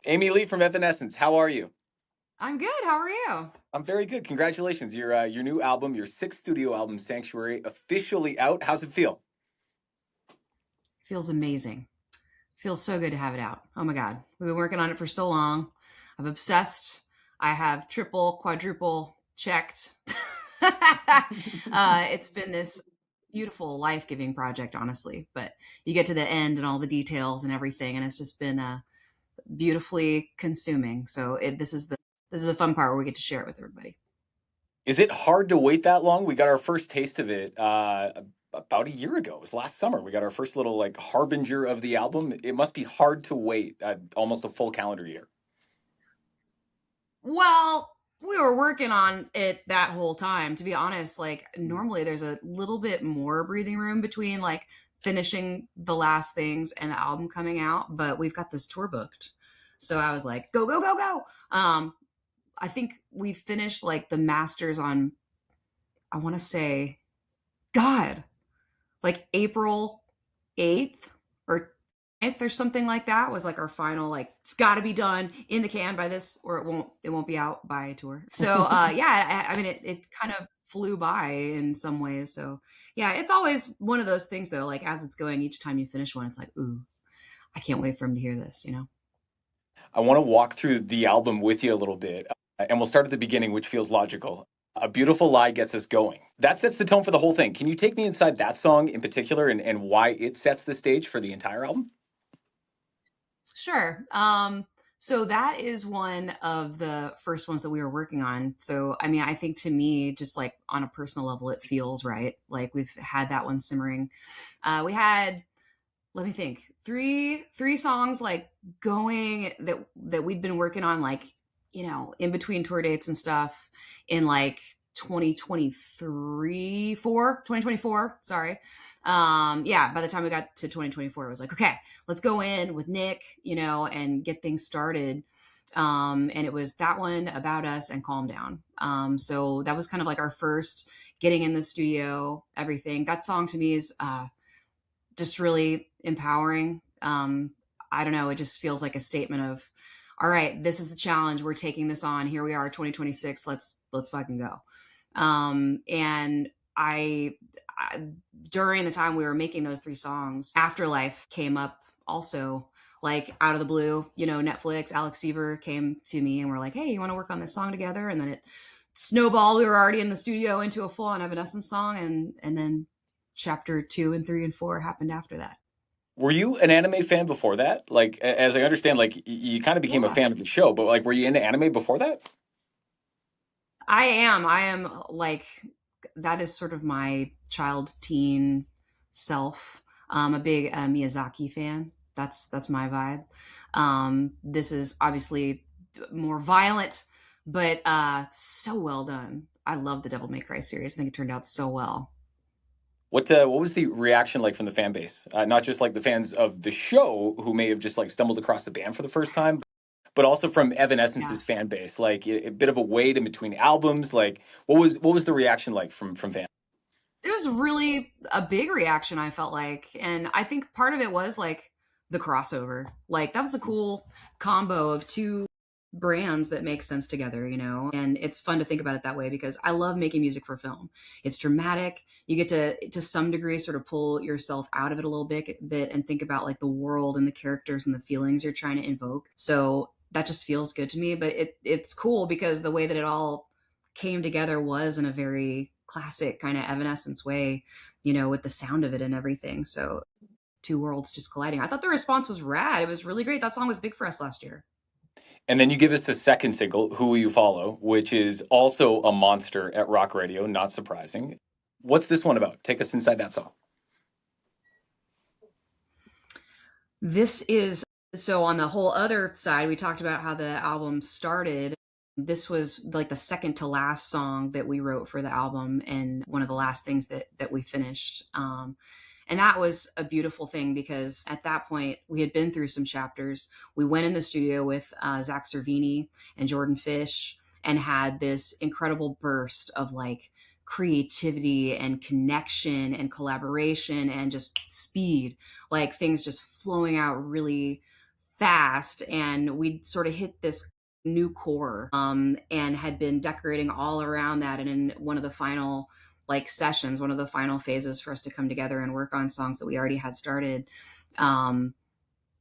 Amy Lee from Evanescence, how are you? I'm good. How are you? I'm very good. Congratulations. Your new album, your sixth studio album, Sanctuary, officially out. How's it feel? Feels amazing. Feels so good to have it out. Oh my God. We've been working on it for so long. I'm obsessed. I have triple, quadruple checked. It's been this beautiful, life giving project, honestly. But you get to the end and all the details and everything, and it's just been beautifully consuming. So this is the fun part where we get to share it with everybody. Is it hard to wait that long? We got our first taste of it about a year ago. It was last summer. We got our first little like harbinger of the album. It must be hard to wait almost a full calendar year. Well, we were working on it that whole time. To be honest, like normally there's a little bit more breathing room between like finishing the last things and the album coming out, but we've got this tour booked. So I was like, go, go, go, go. I think we finished like the masters on, I want to say, God, like April 8th or 9th or something like that was like our final, like it's got to be done in the can by this or it won't be out by tour. So yeah, I mean it kind of flew by in some ways. So yeah, it's always one of those things though, like as it's going, each time you finish one it's like, ooh, I can't wait for him to hear this. I want to walk through the album with you a little bit, and we'll start at the beginning, which feels logical. A Beautiful Lie gets us going. That sets the tone for the whole thing. Can you take me inside that song in particular and why it sets the stage for the entire album? Sure. So that is one of the first ones that we were working on. So I mean, I think to me, just like on a personal level, it feels right. Like we've had that one simmering. We had, let me think, three songs like going that we'd been working on, like, in between tour dates and stuff in like 2024, sorry. Yeah, by the time we got to 2024 it was like, okay, let's go in with Nick, and get things started. And it was that one, About Us, and Calm Down. So that was kind of like our first getting in the studio, everything. That song to me is just really empowering. I don't know, it just feels like a statement of, all right, this is the challenge, we're taking this on, here we are, 2026, let's fucking go. And I during the time we were making those three songs, Afterlife came up also, like out of the blue. Netflix, Alex Seaver came to me and we're like, hey, you want to work on this song together? And then it snowballed. We were already in the studio into a full-on Evanescence song, and then chapter 2 and 3 and 4 happened after that. Were you an anime fan before that? Like, as I understand, like you kind of became a Yeah, fan of the show, but like, were you into anime before that? I am like, that is sort of my child teen self. A big Miyazaki fan. That's my vibe. This is obviously more violent, but so well done. I love the Devil May Cry series. I think it turned out so well. What was the reaction like from the fan base? Not just like the fans of the show who may have just like stumbled across the band for the first time, but also from Yeah. Evanescence's fan base. Like a bit of a wait in between albums. Like what was the reaction like from fans? It was really a big reaction, I felt like. And I think part of it was like the crossover. Like that was a cool combo of two brands that make sense together. And it's fun to think about it that way because I love making music for film. It's dramatic. You get to some degree sort of pull yourself out of it a little bit and think about like the world and the characters and the feelings you're trying to invoke. So that just feels good to me. But it's cool because the way that it all came together was in a very classic kind of Evanescence way, with the sound of it and everything. So two worlds just colliding. I thought the response was rad. It was really great. That song was big for us last year. And then you give us a second single, Who Will You Follow, which is also a monster at rock radio, not surprising. What's this one about? Take us inside that song. This is, so on the whole other side, we talked about how the album started. This was like the second to last song that we wrote for the album and one of the last things that we finished. And that was a beautiful thing because at that point we had been through some chapters. We went in the studio with Zach Cervini and Jordan Fish and had this incredible burst of like creativity and connection and collaboration and just speed, like things just flowing out really fast, and we'd sort of hit this new core, and had been decorating all around that. And in one of the final like sessions, one of the final phases for us to come together and work on songs that we already had started, um,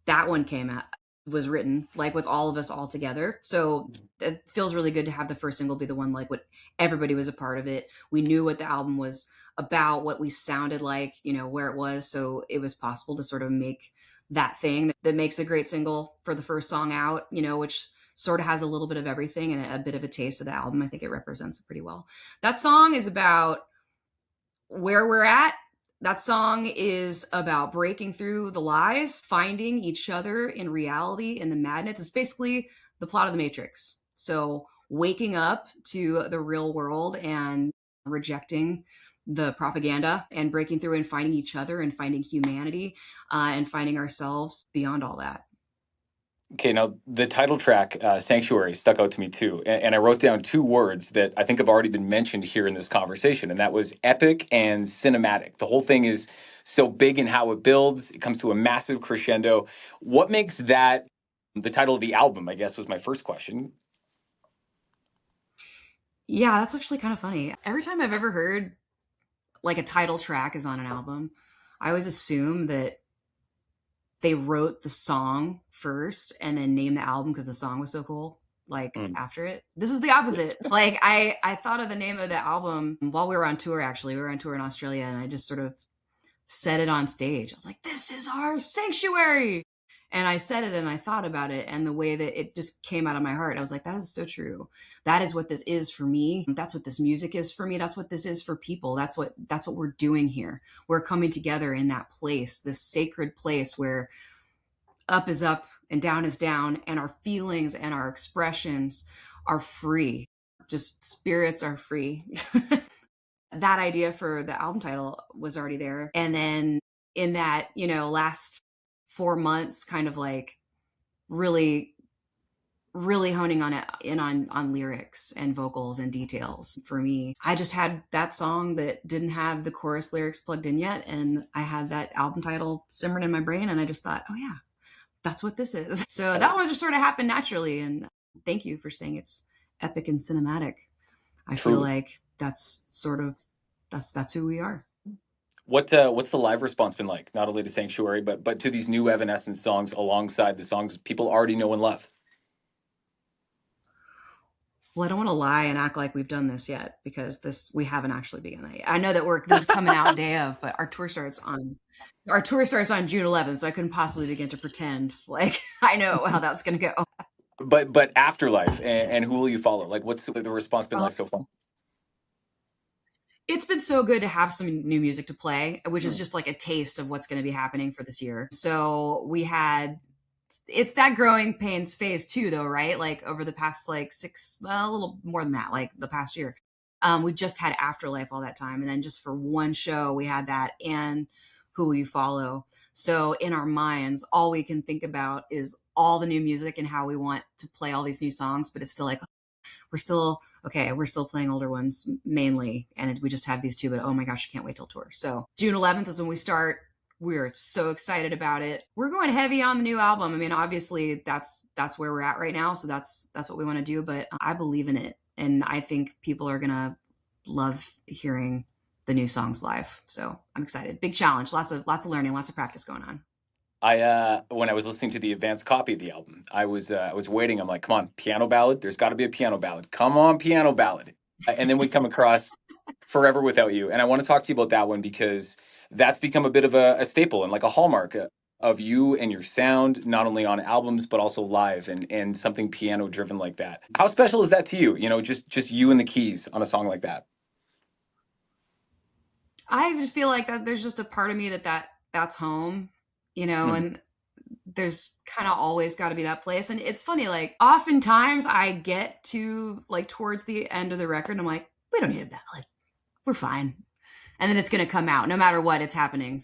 that one came out, was written like with all of us all together. So it feels really good to have the first single be the one like what everybody was a part of it. We knew what the album was about, what we sounded like, you know, where it was. So it was possible to sort of make that thing that makes a great single for the first song out, you know, which sort of has a little bit of everything and a bit of a taste of the album. I think it represents it pretty well. That song is about where we're at. That song is about breaking through the lies, finding each other in reality in the madness. It's basically the plot of The Matrix. So waking up to the real world and rejecting the propaganda and breaking through and finding each other and finding humanity, and finding ourselves beyond all that. Okay, now the title track, Sanctuary, stuck out to me too. And I wrote down two words that I think have already been mentioned here in this conversation, and that was epic and cinematic. The whole thing is so big in how it builds, it comes to a massive crescendo. What makes that the title of the album, I guess, was my first question. Yeah, that's actually kind of funny. Every time I've ever heard like a title track is on an album, I always assume that they wrote the song first and then named the album because the song was so cool like Mm. after it. This was the opposite. Like I thought of the name of the album while we were on tour. Actually, we were on tour in Australia, and I just sort of said it on stage. I was like, this is our sanctuary. And I said it and I thought about it, and the way that it just came out of my heart, I was like, that is so true. That is what this is for me. That's what this music is for me. That's what this is for people. That's what we're doing here. We're coming together in that place, this sacred place where up is up and down is down, and our feelings and our expressions are free. Just spirits are free. That idea for the album title was already there. And then in that, you know, last 4 months, kind of like really, really honing on it on lyrics and vocals and details. For me, I just had that song that didn't have the chorus lyrics plugged in yet. And I had that album title simmering in my brain. And I just thought, oh yeah, that's what this is. So that one just sort of happened naturally. And thank you for saying it's epic and cinematic. I feel Truly. like that's sort of that's who we are. What's the live response been like? Not only to Sanctuary, but to these new Evanescence songs alongside the songs people already know and love. Well, I don't want to lie and act like we've done this yet, because this we haven't actually begun that yet. I know that this is coming out day of, but our tour starts on June 11th, so I couldn't possibly begin to pretend like I know how that's going to go. But Afterlife and Who Will You Follow? Like, what's the response been like so far? It's been so good to have some new music to play, which is just like a taste of what's going to be happening for this year. So we had, it's that growing pains phase too, though, right? Like over the past like well, a little more than that, like the past year. We just had Afterlife all that time. And then just for one show, we had that and Who Will You Follow? So in our minds, all we can think about is all the new music and how we want to play all these new songs, but it's still like, we're still playing older ones mainly, and we just have these two, but oh my gosh, I can't wait till tour. So June 11th is when we start. We're so excited about it. We're going heavy on the new album. I mean, obviously that's where we're at right now, so that's what we want to do, but I believe in it, and I think people are gonna love hearing the new songs live. So I'm excited. Big challenge, lots of learning, lots of practice going on. When I was listening to the advanced copy of the album, I was waiting. I'm like, come on, piano ballad. There's got to be a piano ballad. Come on, piano ballad. And then we come across Forever Without You, and I want to talk to you about that one because that's become a bit of a staple and like a hallmark of you and your sound, not only on albums but also live, and something piano driven like that. How special is that to you? You know, just you and the keys on a song like that. I feel like that there's just a part of me that's home, you know, Mhm. and there's kind of always got to be that place. And it's funny, like oftentimes I get to like towards the end of the record, and I'm like, we don't need a ballad, we're fine. And then it's going to come out no matter what, it's happening.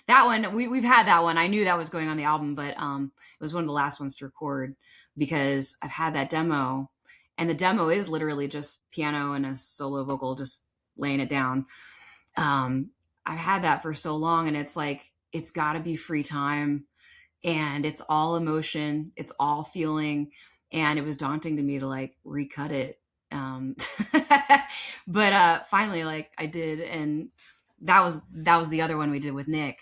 That one, we've had that one. I knew that was going on the album, but it was one of the last ones to record because I've had that demo, and the demo is literally just piano and a solo vocal just laying it down. I've had that for so long, and it's like it's got to be free time. and it's all emotion, it's all feeling, and it was daunting to me to like recut it. Um, but finally, like I did, and that was the other one we did with Nick.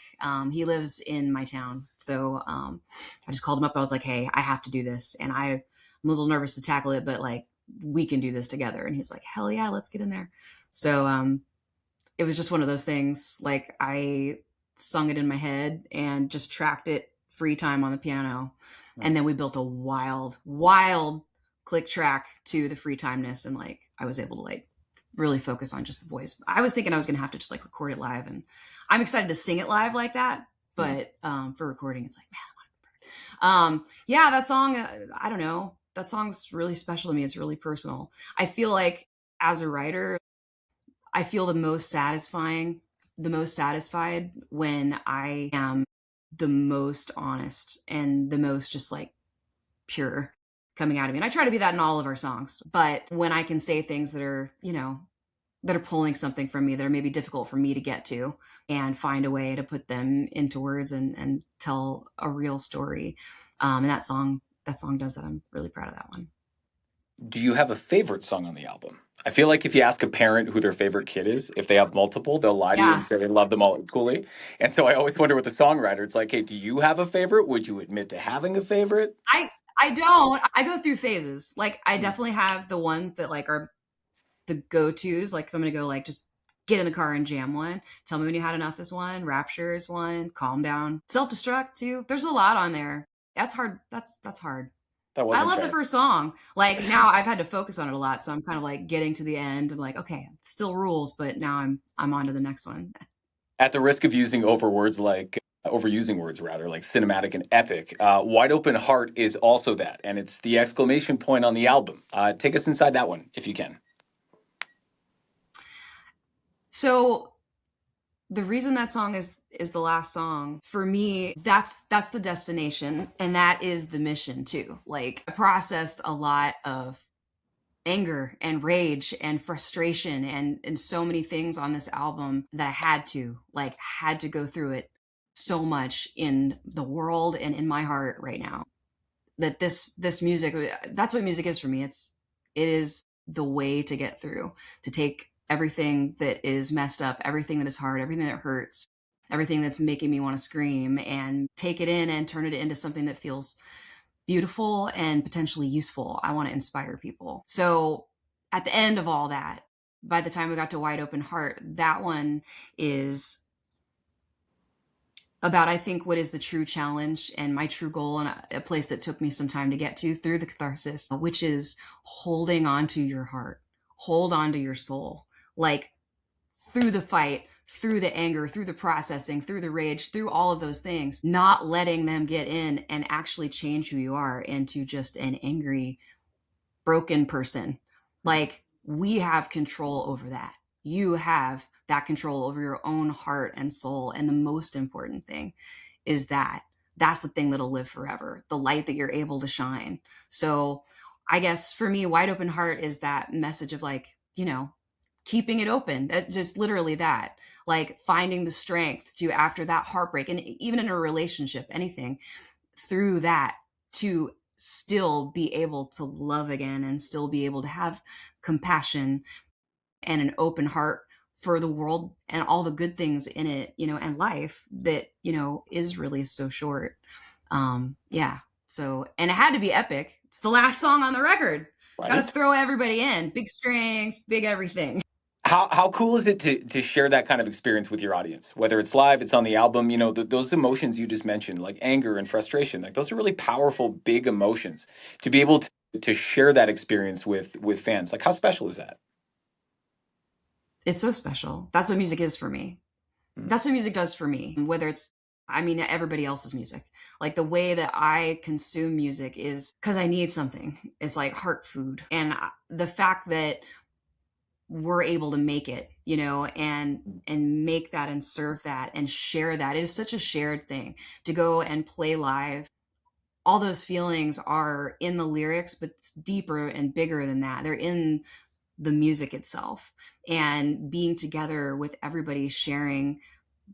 He lives in my town, so I just called him up. I was like, "Hey, I have to do this," and I'm a little nervous to tackle it, but like we can do this together. And he's like, "Hell yeah, let's get in there." So it was just one of those things. Like I sung it in my head and just tracked it free time on the piano. And then we built a wild, wild click track to the free timeness. And like, I was able to like really focus on just the voice. I was thinking I was going to have to just like record it live, and I'm excited to sing it live like that. But for recording, it's like, man, yeah, that song, I don't know. That song's really special to me. It's really personal. I feel like as a writer, I feel the most satisfied when I am the most honest and the most just like pure coming out of me. And I try to be that in all of our songs. But when I can say things that are, that are pulling something from me that are maybe difficult for me to get to, and find a way to put them into words and tell a real story. And that song does that. I'm really proud of that one. Do you have a favorite song on the album? I feel like if you ask a parent who their favorite kid is, if they have multiple, they'll lie to you and Yeah. say they love them all equally. And so I always wonder with the songwriter, it's like, hey, do you have a favorite? Would you admit to having a favorite? I I don't. I go through phases. Like I Mm. definitely have the ones that like are the go-tos. Like if I'm gonna go like just get in the car and jam one. Tell Me When You Had Enough is one. Rapture is one. Calm Down. Self-Destruct too. There's a lot on there. That's hard. That's hard. That I wasn't love the fair. first song. Like now I've had to focus on it a lot, so I'm kind of like getting to the end. I'm like, okay, it still rules, but now I'm on to the next one. At the risk of using overusing words rather, like cinematic and epic, Wide Open Heart is also that. And it's the exclamation point on the album. Take us inside that one, if you can. So the reason that song is the last song for me, that's the destination, and that is the mission too. Like I processed a lot of anger and rage and frustration and so many things on this album that I had to go through it so much in the world and in my heart right now. That this music, that's what music is for me. It is the way to get through, to take everything that is messed up, everything that is hard, everything that hurts, everything that's making me want to scream, and take it in and turn it into something that feels beautiful and potentially useful. I want to inspire people. So at the end of all that, by the time we got to Wide Open Heart, that one is about, I think, what is the true challenge and my true goal, and a place that took me some time to get to through the catharsis, which is holding on to your heart, hold on to your soul, like through the fight, through the anger, through the processing, through the rage, through all of those things, not letting them get in and actually change who you are into just an angry, broken person. Like we have control over that. You have that control over your own heart and soul. And the most important thing is that that's the thing that'll live forever, the light that you're able to shine. So I guess for me, Wide Open Heart is that message of like, keeping it open. That just literally that, like finding the strength to, after that heartbreak, and even in a relationship, anything, through that, to still be able to love again and still be able to have compassion and an open heart for the world and all the good things in it, and life that, is really so short. Yeah. So, and it had to be epic. It's the last song on the record. Got to Right? throw everybody in, big strings, big everything. How cool is it to share that kind of experience with your audience? Whether it's live, it's on the album. Those emotions you just mentioned, like anger and frustration, like those are really powerful, big emotions. To be able to share that experience with fans, like how special is that? It's so special. That's what music is for me. Mm. That's what music does for me. Whether it's, I mean, everybody else's music. Like the way that I consume music is because I need something. It's like heart food. And the fact that we're able to make it, and make that and serve that and share that, it is such a shared thing to go and play live. All those feelings are in the lyrics, but it's deeper and bigger than that. They're in the music itself, and being together with everybody sharing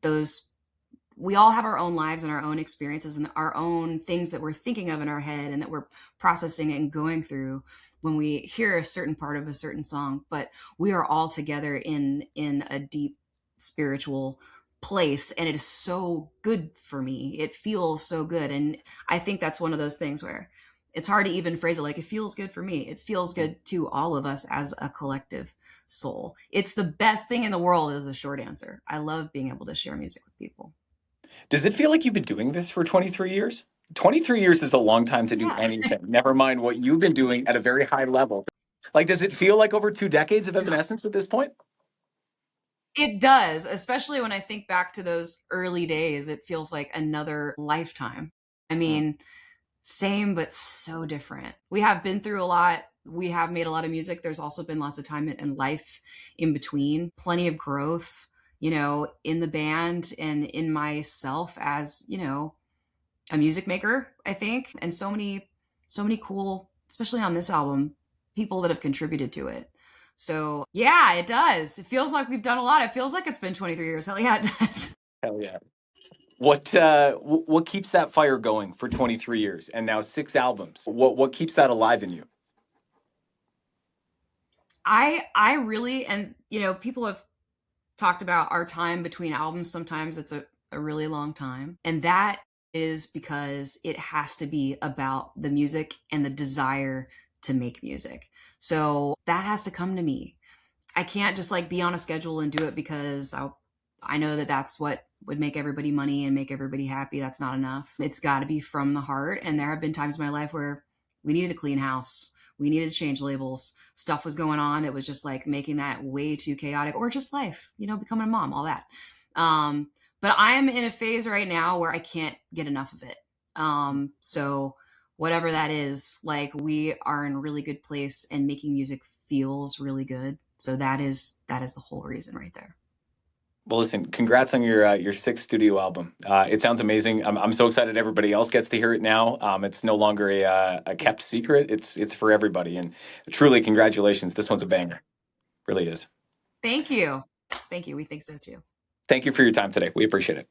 those we all have our own lives and our own experiences and our own things that we're thinking of in our head and that we're processing and going through when we hear a certain part of a certain song. But we are all together in a deep spiritual place, and it is so good for me. It feels so good. And I think that's one of those things where it's hard to even phrase it like it feels good for me. It feels good to all of us as a collective soul. It's the best thing in the world, is the short answer. I love being able to share music with people. Does it feel like you've been doing this for 23 years? 23 years is a long time to do Yeah. anything, never mind what you've been doing at a very high level. Like, does it feel like over 2 decades of Evanescence at this point? It does, especially when I think back to those early days. It feels like another lifetime. I Mm. mean, same, but so different. We have been through a lot. We have made a lot of music. There's also been lots of time in life in between, plenty of growth, in the band and in myself as, a music maker, I think. And so many cool, especially on this album, people that have contributed to it. So yeah, it does. It feels like we've done a lot. It feels like it's been 23 years. Hell yeah, it does. Hell yeah. What keeps that fire going for 23 years and now 6 albums? What keeps that alive in you? I really, and people have talked about our time between albums. Sometimes it's a really long time. And that is because it has to be about the music and the desire to make music. So that has to come to me. I can't just like be on a schedule and do it because I know that that's what would make everybody money and make everybody happy. That's not enough. It's got to be from the heart. And there have been times in my life where we needed to clean house. We needed to change labels. Stuff was going on that was just like making that way too chaotic, or just life, becoming a mom, all that. But I'm in a phase right now where I can't get enough of it. So whatever that is, like, we are in a really good place and making music feels really good. So that is the whole reason right there. Well, listen, congrats on your sixth studio album. It sounds amazing. I'm so excited everybody else gets to hear it now. It's no longer a kept secret. It's for everybody. And truly, congratulations. This one's a banger. Really is. Thank you. Thank you. We think so too. Thank you for your time today. We appreciate it.